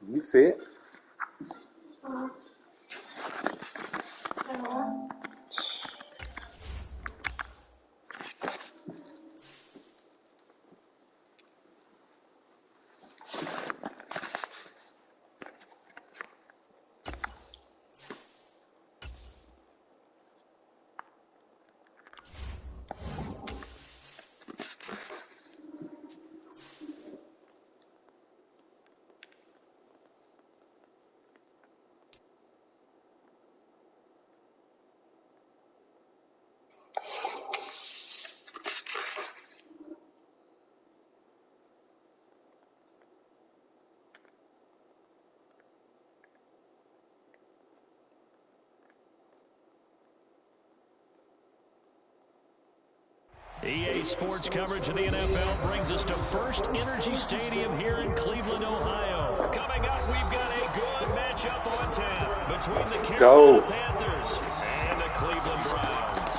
You see it? EA Sports coverage of the NFL brings us to First Energy Stadium here in Cleveland, Ohio. Coming up, we've got a good matchup on tap between the Carolina Panthers and the Cleveland Browns.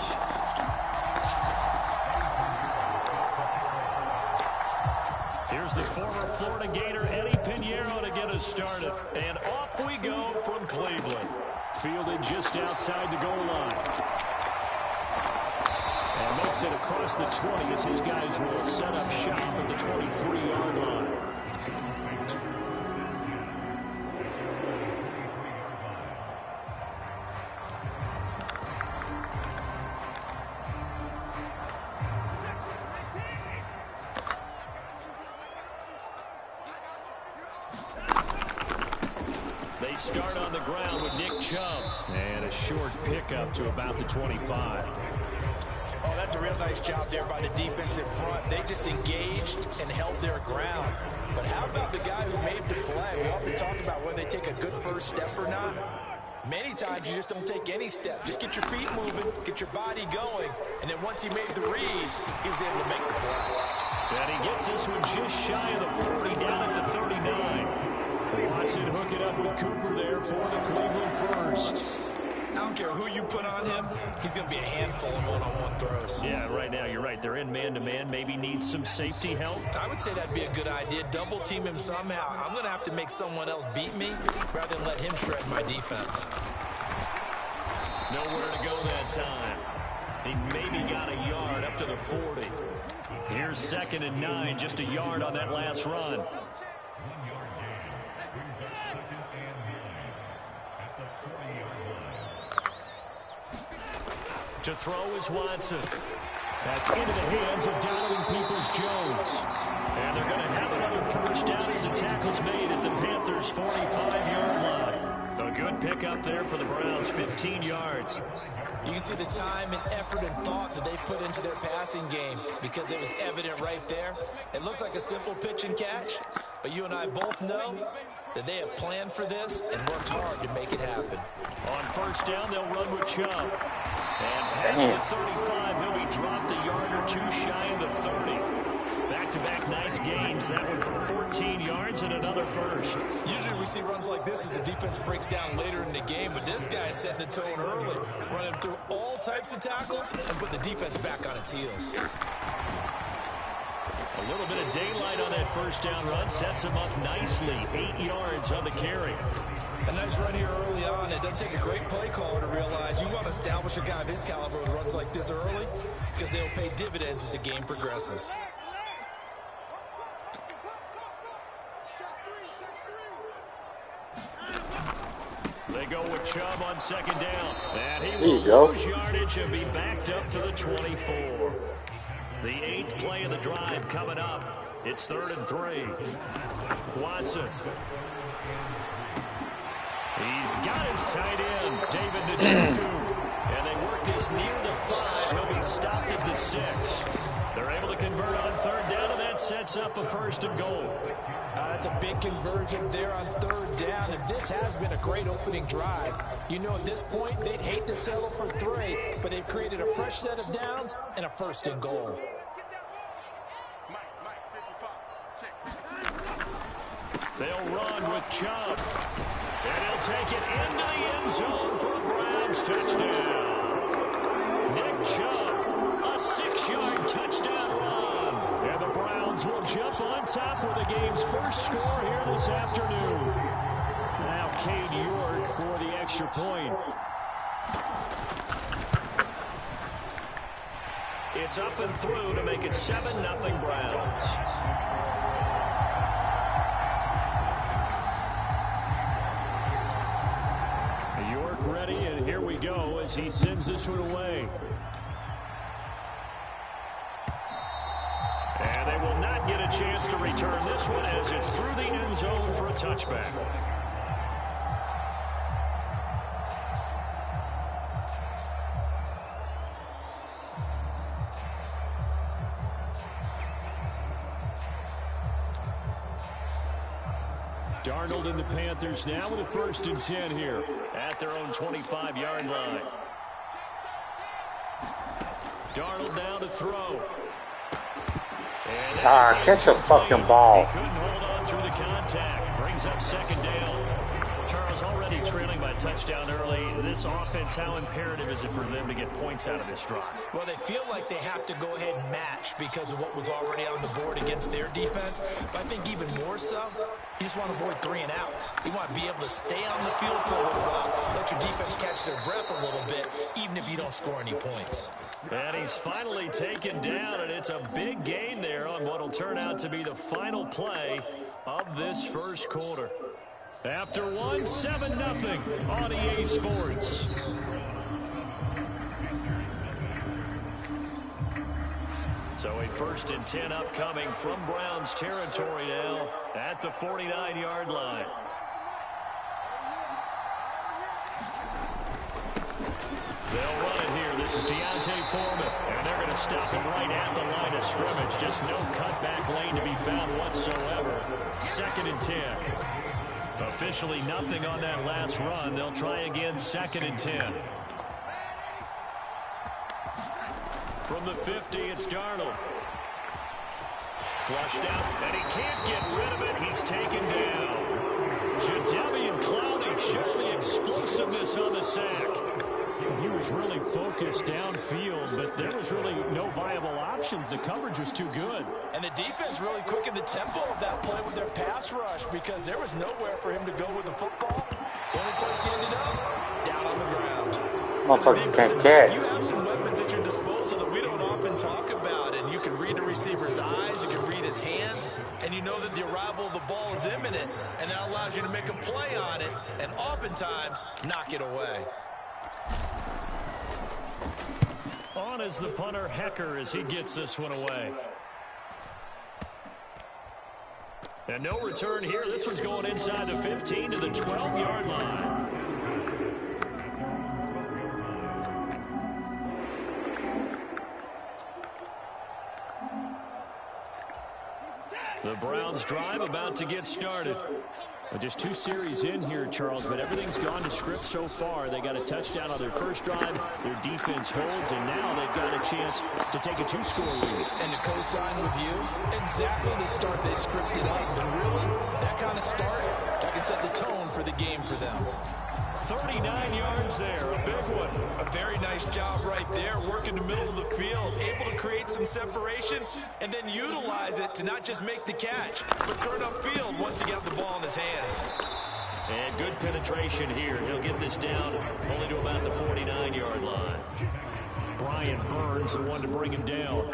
Here's the former Florida Gator Eddie Pinheiro to get us started. And off we go from Cleveland. Fielded just outside the goal line. And makes it across the 20 as his guys will set up shop at the 23-yard line. They start on the ground with Nick Chubb. And a short pickup to about the 25. Oh, that's a real nice job there by the defense in front. They just engaged and held their ground. But how about the guy who made the play? We often talk about whether they take a good first step or not. Many times you just don't take any step. Just get your feet moving, get your body going, and then once he made the read, he was able to make the play. And he gets this one just shy of the 40, down at the 39. Watson hook it up with Cooper there for the Cleveland first. I don't care who you put on him, he's going to be a handful in one-on-one throws. Yeah, right now you're right. They're in man-to-man, maybe need some safety help. I would say that'd be a good idea. Double team him somehow. I'm going to have to make someone else beat me rather than let him shred my defense. Nowhere to go that time. He maybe got a yard up to the 40. Here's 2nd and 9, just a yard on that last run. To throw is Watson. That's into the hands of Donovan Peoples-Jones. And they're going to have another first down as the tackle's made at the Panthers' 45-yard line. A good pickup there for the Browns, 15 yards. You can see the time and effort and thought that they put into their passing game because it was evident right there. It looks like a simple pitch and catch, but you and I both know that they have planned for this and worked hard to make it happen. On first down, they'll run with Chubb. And past the 35, he'll be dropped a yard or two shy of the 30. Back-to-back nice gains. That one for 14 yards and another first. Usually we see runs like this as the defense breaks down later in the game, but this guy's setting the tone early, running through all types of tackles and putting the defense back on its heels. A little bit of daylight on that first down run sets him up nicely. 8 yards on the carry. A nice run here early on. It doesn't take a great play caller to realize you want to establish a guy of his caliber with runs like this early because they'll pay dividends as the game progresses. They go with Chubb on 2nd down. And he will lose yardage and be backed up to the 24. The 8th play of the drive coming up. It's 3rd and 3. Watson. He's got his tight end, David Njoku. And they work this near the 5. He'll be stopped at the 6. They're able to convert on 3rd down, and that sets up a 1st and goal. That's a big conversion there on 3rd down, and this has been a great opening drive. You know, at this point, they'd hate to settle for 3, but they've created a fresh set of downs and a 1st and goal. They'll run with Chubb. And he'll take it into the end zone for a Browns touchdown. Nick Chubb, a 6-yard touchdown run. And the Browns will jump on top with the game's first score here this afternoon. Cade York for the extra point. It's up and through to make it 7-0 Browns. York ready, and here we go as he sends this one away. And they will not get a chance to return this one as it's through the end zone for a touchback. Darnold and the Panthers now with a 1st and 10 here at their own 25-yard line. Darnold down to throw. Catch the fucking ball. He couldn't hold on through the contact. Brings up 2nd down. Charles, already trailing by touchdown early. This offense, how imperative is it for them to get points out of this drive? Well, they feel like they have to go ahead and match because of what was already on the board against their defense. But I think even more so, you just want to avoid 3 and outs. You want to be able to stay on the field for a little while, let your defense catch their breath a little bit, even if you don't score any points. And he's finally taken down, and it's a big gain there on what will turn out to be the final play of this first quarter. After 1, 7-0 on EA Sports. So a 1st and 10 upcoming from Browns territory now at the 49-yard line. They'll run it here. This is Deontay Foreman. And they're going to stop him right at the line of scrimmage. Just no cutback lane to be found whatsoever. 2nd and 10. Officially nothing on that last run. They'll try again 2nd and 10. From the 50, it's Darnold. Flushed out, and he can't get rid of it. He's taken down. Jadeveon Clowney showed the explosiveness on the sack. He was really focused downfield, but there was really no viable options. The coverage was too good. And the defense really quickened the tempo of that play with their pass rush because there was nowhere for him to go with the football. The only place he ended up, down on the ground. Motherfuckers can't catch. You have some weapons at your disposal that we don't often talk about, and you can read the receiver's eyes, you can read his hands, and you know that the arrival of the ball is imminent, and that allows you to make a play on it, and oftentimes knock it away. On is the punter, Hecker, as he gets this one away. And no return here. This one's going inside the 15 to the 12-yard line. The Browns drive about to get started. Just 2 series in here, Charles, but everything's gone to script so far. They got a touchdown on their first drive. Their defense holds, and now they've got a chance to take a 2-score lead. And to co-sign with you, exactly the start they scripted up. And really, that kind of start, that can set the tone for the game for them. 39 yards there, a big one. A very nice job right there, working the middle of the field, able to create some separation, and then utilize it to not just make the catch, but turn upfield once he got the ball in his hands. And good penetration here. He'll get this down only to about the 49-yard line. Brian Burns, the one to bring him down.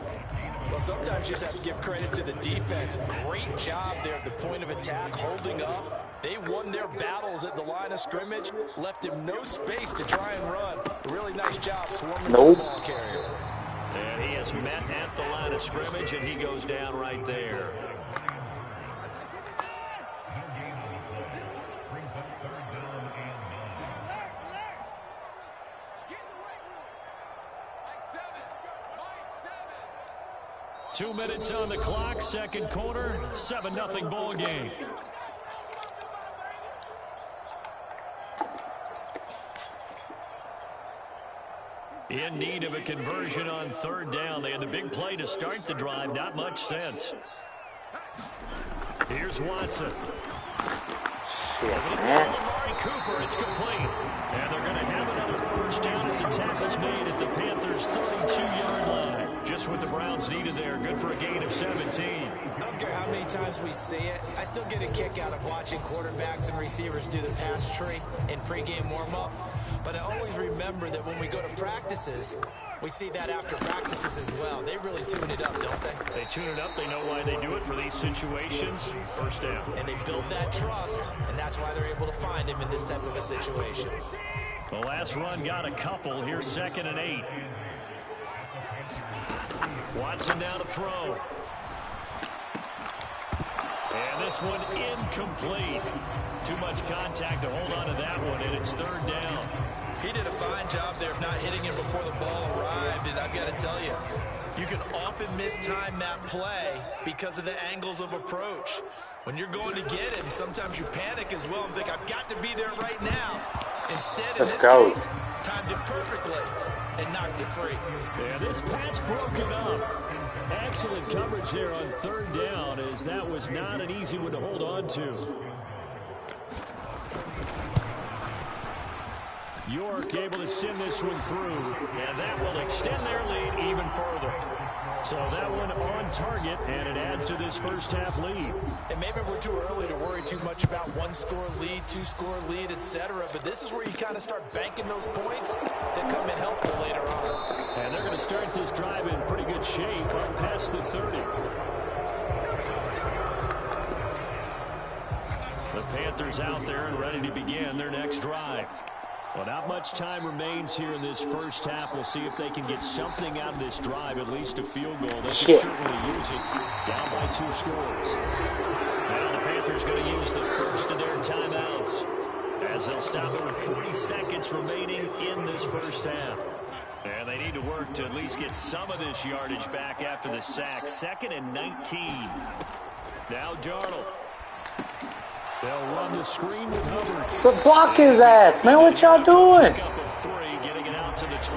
Well, sometimes you just have to give credit to the defense. Great job there at the point of attack, holding up. They won their battles at the line of scrimmage, left him no space to try and run. A really nice job swarming to the ball carrier. And he is met at the line of scrimmage, and he goes down right there. Two minutes on the clock, second quarter, 7-0 ball game. In need of a conversion on 3rd down. They had the big play to start the drive. Not much sense. Here's Watson. man. It's complete. And they're going to have another first down as the tackle's made at the Panthers' 32-yard line. Just what the Browns needed there. Good for a gain of 17. I don't care how many times we see it. I still get a kick out of watching quarterbacks and receivers do the pass tree in pregame warm-up. But I always remember that when we go to practices, we see that after practices as well. They really tune it up, don't they? They tune it up. They know why they do it for these situations. First down. And they build that trust, and that's why they're able to find him in this type of a situation. The last run got a couple. Here's 2nd and 8. Watson down to throw. And this one incomplete. Too much contact to hold on to that one, and it's 3rd down. He did a fine job there of not hitting him before the ball arrived, and I've got to tell you, you can often mistime that play because of the angles of approach. When you're going to get him, sometimes you panic as well and think, I've got to be there right now. Instead, in this case, timed it perfectly and knocked it free. Yeah, this pass broken up. Excellent coverage there on 3rd down, as that was not an easy one to hold on to. York able to send this one through, and that will extend their lead even further. So that one on target, and it adds to this first half lead. And maybe we're too early to worry too much about 1-score lead, 2-score lead, etc. But this is where you kind of start banking those points that come in helpful later on. And they're going to start this drive in pretty good shape up past the 30. The Panthers out there and ready to begin their next drive. Well, not much time remains here in this first half. We'll see if they can get something out of this drive, at least a field goal. They can certainly use it. Down by 2 scores. Now the Panthers going to use the first of their timeouts, as they'll stop it with 40 seconds remaining in this first half. And they need to work to at least get some of this yardage back after the sack. 2nd and 19. Now Darnold. They'll run the screen with Hubbard. So block his ass, man. What y'all doing? Up of 3, getting it out to the 25.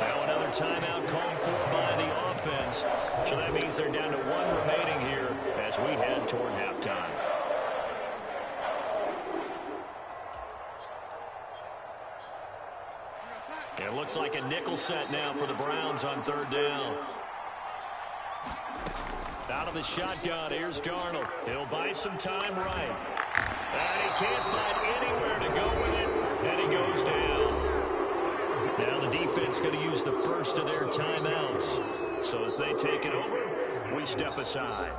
Now another timeout called for by the offense. So that means they're down to 1 remaining here as we head toward halftime. It looks like a nickel set now for the Browns on 3rd down. Out of the shotgun, here's Darnold. He'll buy some time right. And he can't find anywhere to go with it, and he goes down. Now the defense going to use the first of their timeouts. So as they take it over, we step aside.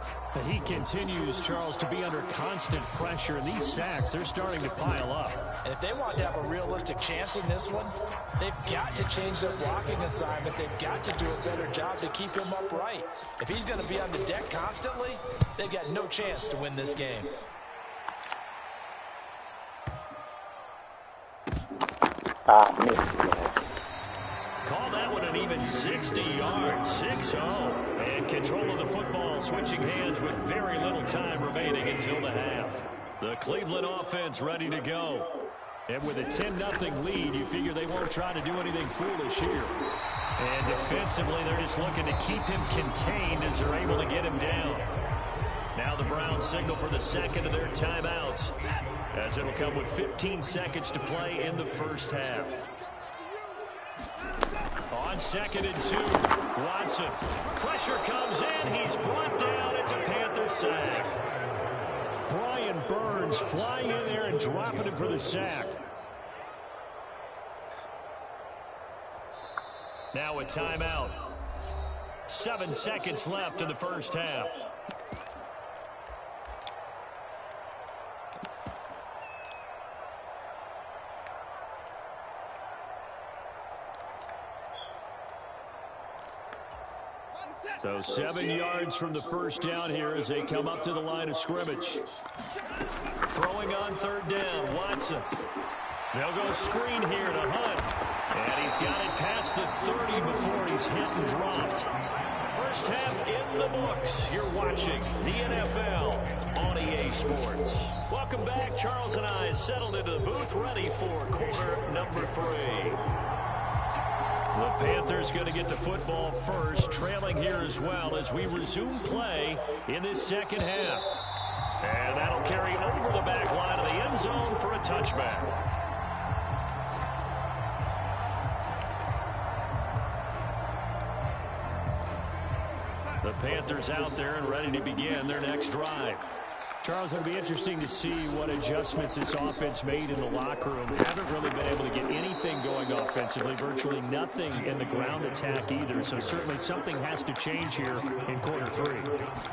He continues, Charles, to be under constant pressure, and these sacks, they're starting to pile up. And if they want to have a realistic chance in this one, they've got to change their blocking assignments. They've got to do a better job to keep him upright. If he's going to be on the deck constantly, they've got no chance to win this game. Missed it. Call that one an even 60 yards, 6-0. And control of the football, switching hands with very little time remaining until the half. The Cleveland offense ready to go. And with a 10-0 lead, you figure they won't try to do anything foolish here. And defensively, they're just looking to keep him contained as they're able to get him down. Now the Browns signal for the second of their timeouts, as it'll come with 15 seconds to play in the first half. On 2nd and 2, Watson. Pressure comes in. He's brought down. It's a Panther sack. Brian Burns flying in there and dropping him for the sack. Now a timeout. 7 seconds left in the first half. So 7 yards from the first down here as they come up to the line of scrimmage. Throwing on 3rd down, Watson. They'll go screen here to Hunt. And he's got it past the 30 before he's hit and dropped. First half in the books. You're watching the NFL on EA Sports. Welcome back. Charles and I settled into the booth, ready for quarter number 3. The Panthers going to get the football first, trailing here as well as we resume play in this second half. And that'll carry over the back line of the end zone for a touchback. The Panthers out there and ready to begin their next drive. Charles, it'll be interesting to see what adjustments this offense made in the locker room. Haven't really been able to get anything going offensively, virtually nothing in the ground attack either. So certainly something has to change here in quarter 3.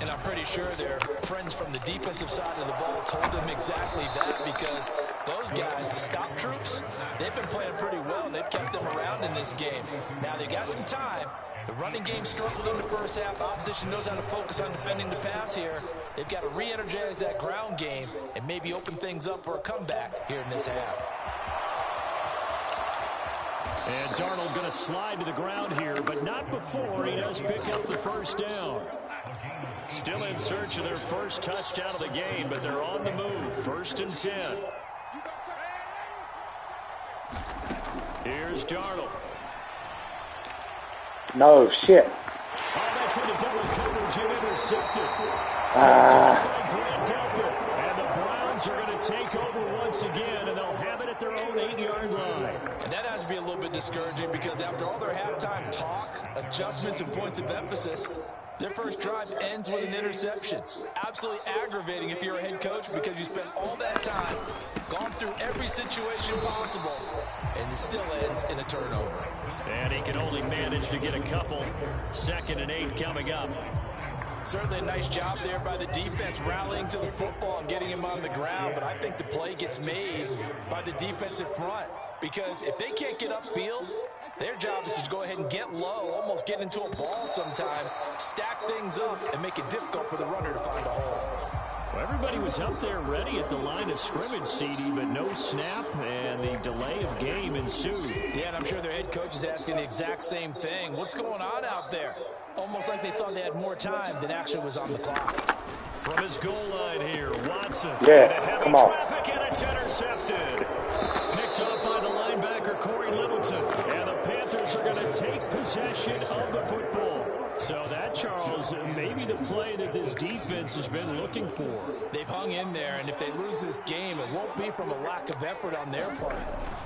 And I'm pretty sure their friends from the defensive side of the ball told them exactly that, because those guys, the stop troops, they've been playing pretty well. They've kept them around in this game. Now they got some time. The running game struggled in the first half. Opposition knows how to focus on defending the pass here. They've got to re-energize that ground game and maybe open things up for a comeback here in this half. And Darnold going to slide to the ground here, but not before he does pick up the first down. Still in search of their first touchdown of the game, but they're on the move. 1st and 10. Here's Darnold. No, shit. Oh, that's into double coverage and intercepted. And the Browns are going to take over once again, and they'll have it at their own 8-yard line. And that has to be a little bit discouraging, because after all their halftime talk, adjustments, and points of emphasis, their first drive ends with an interception. Absolutely aggravating if you're a head coach, because you spent all that time, gone through every situation possible, and it still ends in a turnover. And he can only manage to get a couple. 2nd and 8 coming up. Certainly a nice job there by the defense, rallying to the football and getting him on the ground, but I think the play gets made by the defensive front, because if they can't get upfield, their job is to go ahead and get low, almost get into a ball sometimes, stack things up, and make it difficult for the runner to find a hole. Well, everybody was up there ready at the line of scrimmage, CD, but no snap, and the delay of game ensued. Yeah, and I'm sure their head coach is asking the exact same thing. What's going on out there? Almost like they thought they had more time than actually was on the clock. From his goal line here, Watson. Yes, come on. Traffic, and it's intercepted. Picked off by the linebacker, Corey Littleton. And the Panthers are going to take possession of the football. So that, Charles, maybe the play that this defense has been looking for. They've hung in there, and if they lose this game, it won't be from a lack of effort on their part.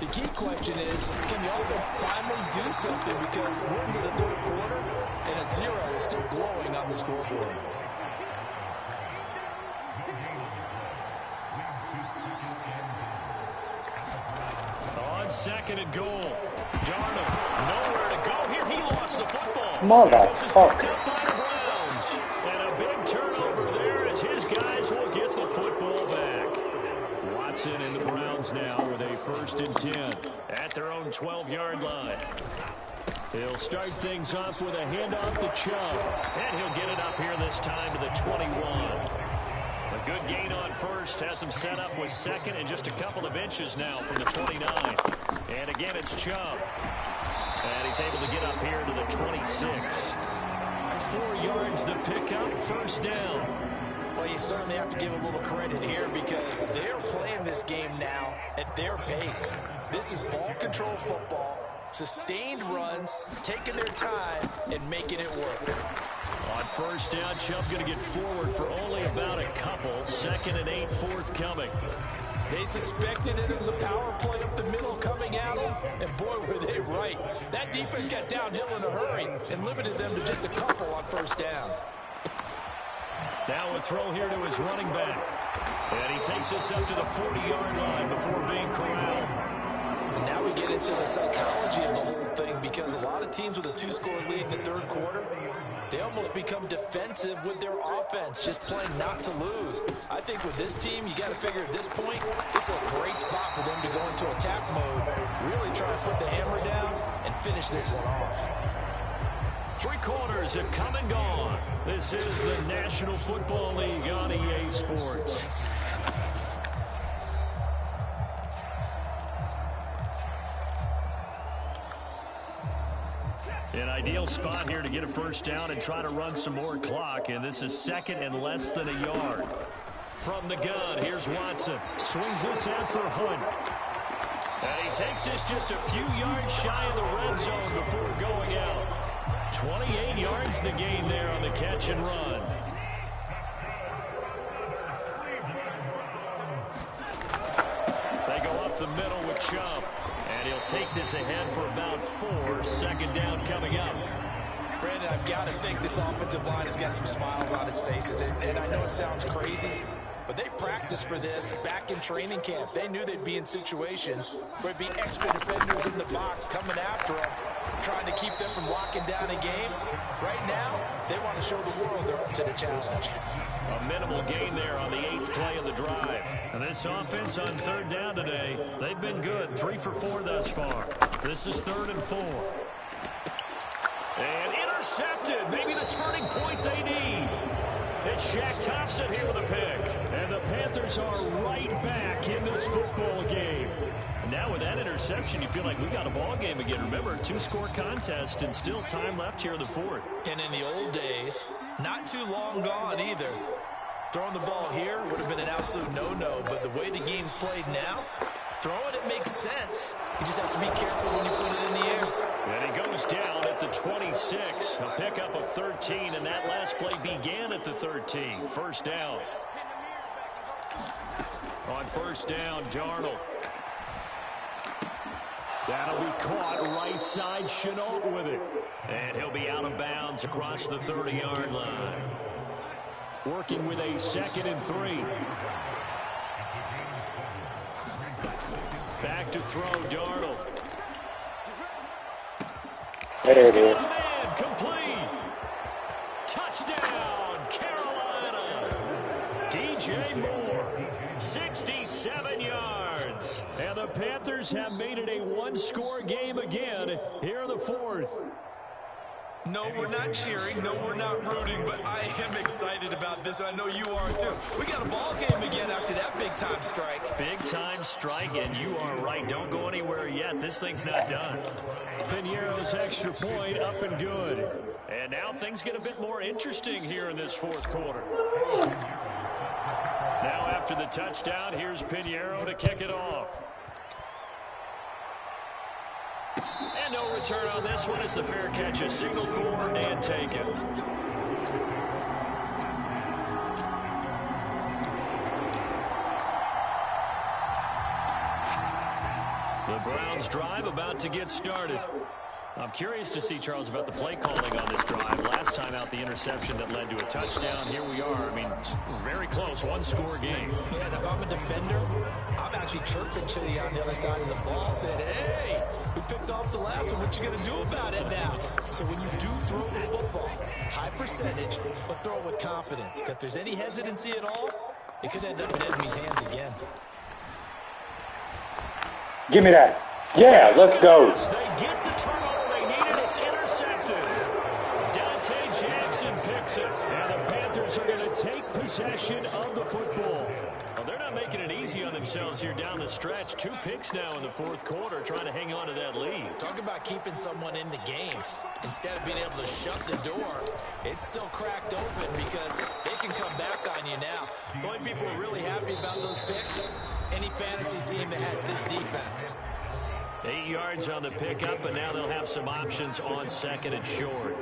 The key question is, can the offense finally do something? Because we're into the 3rd quarter, and a 0 is still glowing on the scoreboard. On 2nd and goal, Darnold, nowhere to go here. He lost the football. Motherfucker. And a big turnover there as his guys will get the football back. Watson and the Browns now with a 1st and 10 at their own 12-yard line. He'll start things off with a handoff to Chubb. And he'll get it up here this time to the 21. A good gain on first. Has him set up with 2nd and just a couple of inches now from the 29. And again, it's Chubb. And he's able to get up here to the 26. 4 yards the pickup, 1st down. Well, you certainly have to give a little credit here, because they're playing this game now at their pace. This is ball control football, sustained runs, taking their time, and making it work. On 1st down, Chubb going to get forward for only about a couple. 2nd and 8 forthcoming. They suspected that it was a power play up the middle coming at them, and boy, were they right. That defense got downhill in a hurry and limited them to just a couple on 1st down. Now a throw here to his running back. And he takes us up to the 40-yard line before being corralled. And now we get into the psychology of the whole thing, because a lot of teams with a 2-score lead in the 3rd quarter, they almost become defensive with their offense, just playing not to lose. I think with this team, you got to figure at this point, this is a great spot for them to go into attack mode, really try to put the hammer down and finish this one off. 3 quarters have come and gone. This is the National Football League on EA Sports. An ideal spot here to get a 1st down and try to run some more clock, and this is 2nd and less than a yard. From the gun, here's Watson. Swings this out for Hunt. And he takes this just a few yards shy of the red zone before going out. 28 yards the gain there on the catch and run. the middle with Chubb. And he'll take this ahead for about 4. Second down coming up. Brandon, I've got to think this offensive line has got some smiles on its faces. And I know it sounds crazy, but they practiced for this back in training camp. They knew they'd be in situations where it'd be extra defenders in the box coming after them, trying to keep them from locking down a game. Right now, they want to show the world they're up to the challenge. A minimal gain there on the 8th play of the drive. And this offense on third down today, they've been good. 3 for 4 thus far. This is 3rd and 4. And intercepted. Maybe the turning point they need. It's Shaq Thompson here with a pick. And the Panthers are right back in this football game. And now with that interception, you feel like we got a ball game again. Remember, 2-score contest and still time left here in the 4th. And in the old days, not too long gone either. Throwing the ball here would have been an absolute no-no. But the way the game's played now, throwing it makes sense. You just have to be careful when you put it in the air. And he goes down at the 26. A pickup of 13, and that last play began at the 13. First down. On first down, Darnold. That'll be caught right side. Chenault with it. And he'll be out of bounds across the 30-yard line. Working with a 2nd and 3. Back to throw, Darnold. There it is. Complete. Touchdown, Carolina. DJ Moore, 67 yards. And the Panthers have made it a 1-score game again here in the 4th. No, we're not cheering. No, we're not rooting. But I am excited about this. I know you are, too. We got a ball game again after that big-time strike. Big-time strike, and you are right. Don't go anywhere yet. This thing's not done. Piñeiro's extra point up and good. And now things get a bit more interesting here in this 4th quarter. Now after the touchdown, here's Piñeiro to kick it off. And no return on this one. It's the fair catch. A signal forward and take it. The Browns drive about to get started. I'm curious to see, Charles, about the play calling on this drive. Last time out, the interception that led to a touchdown. Here we are. I mean, very close, 1-score game. Yeah, and if I'm a defender, I'm actually chirping to you on the other side of the ball, saying, hey, we picked off the last one. What you going to do about it now? So when you do throw the football, high percentage, but throw it with confidence. Because if there's any hesitancy at all, it could end up in enemy's hands again. Give me that. Yeah, let's go. They get the turnover they needed. It's intercepted. Dante Jackson picks it. And the Panthers are going to take possession of the football. Well, they're not making it easy on themselves here down the stretch. 2 picks now in the 4th quarter, trying to hang on to that lead. Talk about keeping someone in the game. Instead of being able to shut the door, it's still cracked open because they can come back on you now. The only people who are really happy about those picks, any fantasy team that has this defense. 8 yards on the pickup, and now they'll have some options on 2nd and short.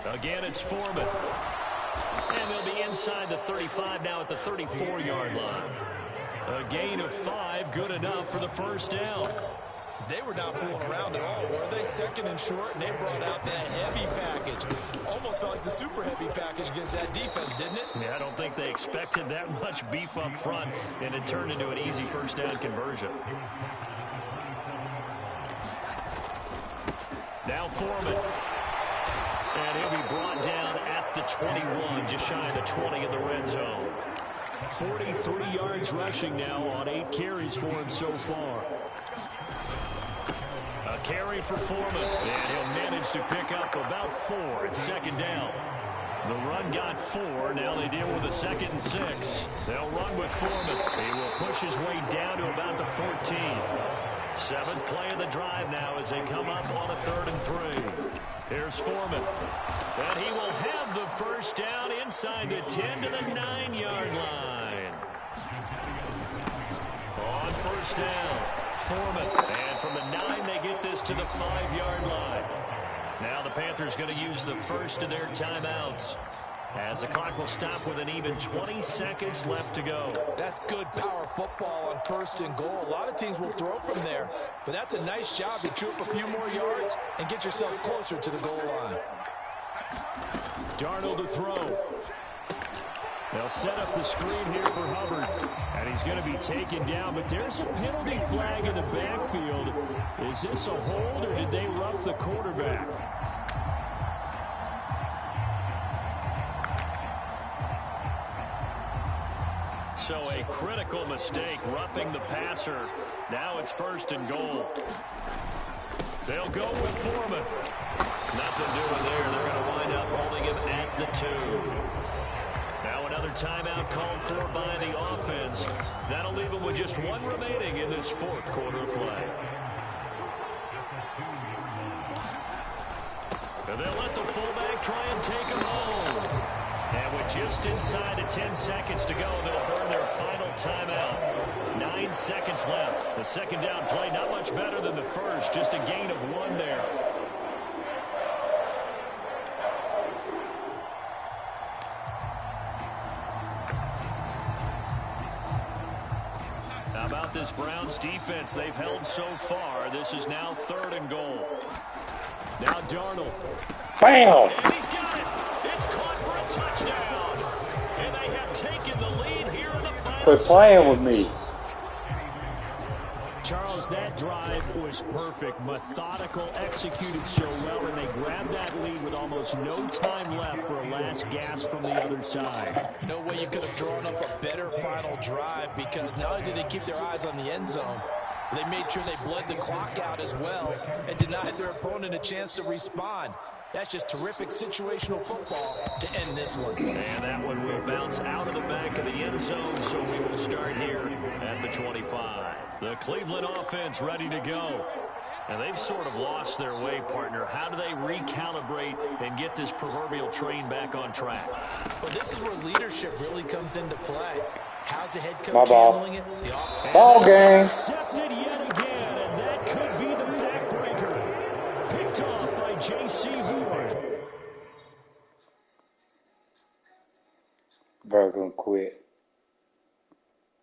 Again, it's Foreman. And they'll be inside the 35 now at the 34-yard line. A gain of 5, good enough for the first down. They were not fooling around at all, were they? 2nd and short, and they brought out that heavy package. Almost felt like the super heavy package against that defense, didn't it? Yeah, I don't think they expected that much beef up front, and it turned into an easy first down conversion. Now Foreman. And he'll be brought down at the 21, just shy of the 20 in the red zone. 43 yards rushing now on 8 carries for him so far. A carry for Foreman, and he'll manage to pick up about 4 at 2nd down. The run got 4. Now they deal with a 2nd and 6. They'll run with Foreman. He will push his way down to about the 14. 7th play of the drive now as they come up on a 3rd and 3. Here's Foreman. And he will have the first down inside the 10 to the 9-yard line. On first down, Foreman. And from the 9, they get this to the 5-yard line. Now the Panthers going to use the first of their timeouts. as the clock will stop with an even 20 seconds left to go. That's good power football on 1st and goal. A lot of teams will throw from there, but that's a nice job to chew up a few more yards and get yourself closer to the goal line. Darnold to throw. They'll set up the screen here for Hubbard, and he's going to be taken down, but there's a penalty flag in the backfield. Is this a hold, or did they rough the quarterback? So a critical mistake, roughing the passer. Now it's 1st and goal. They'll go with Foreman. Nothing doing there. They're going to wind up holding him at the 2. Now another timeout called for by the offense. That'll leave them with just 1 remaining in this 4th quarter of play. And they'll let the fullback try and take him home. And with just inside of 10 seconds to go, they'll burn their final timeout. 9 seconds left. The second down play not much better than the first. Just a gain of 1 there. How about this Browns defense they've held so far? This is now 3rd and goal. Now Darnold. Bam! And he's got it. It's caught for a touchdown. And they have taken the lead here in the final Quit playing seconds. with me. Charles, that drive was perfect. Methodical, executed so well, and they grabbed that lead with almost no time left for a last gasp from the other side. No way you could have drawn up a better final drive, because not only did they keep their eyes on the end zone, they made sure they bled the clock out as well and denied their opponent a chance to respond. That's just terrific situational football to end this one. And that one will bounce out of the back of the end zone, so we will start here at the 25. The Cleveland offense ready to go. And they've sort of lost their way, partner. How do they recalibrate and get this proverbial train back on track? Well, this is where leadership really comes into play. How's the head My coach ball. handling it? Ball game. Intercepted yet again, and that could be the backbreaker. Picked off by J.C. Horn. Bro, gonna quit.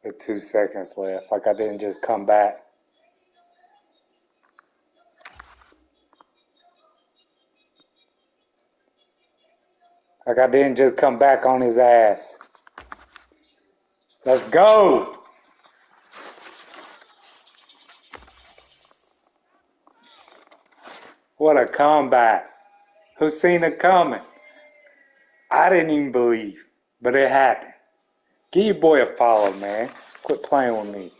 With 2 seconds left. Like I didn't just come back. Like I didn't just come back on his ass. Let's go. What a comeback. Who seen it coming? I didn't even believe, but it happened. Give your boy a follow, man. Quit playing with me.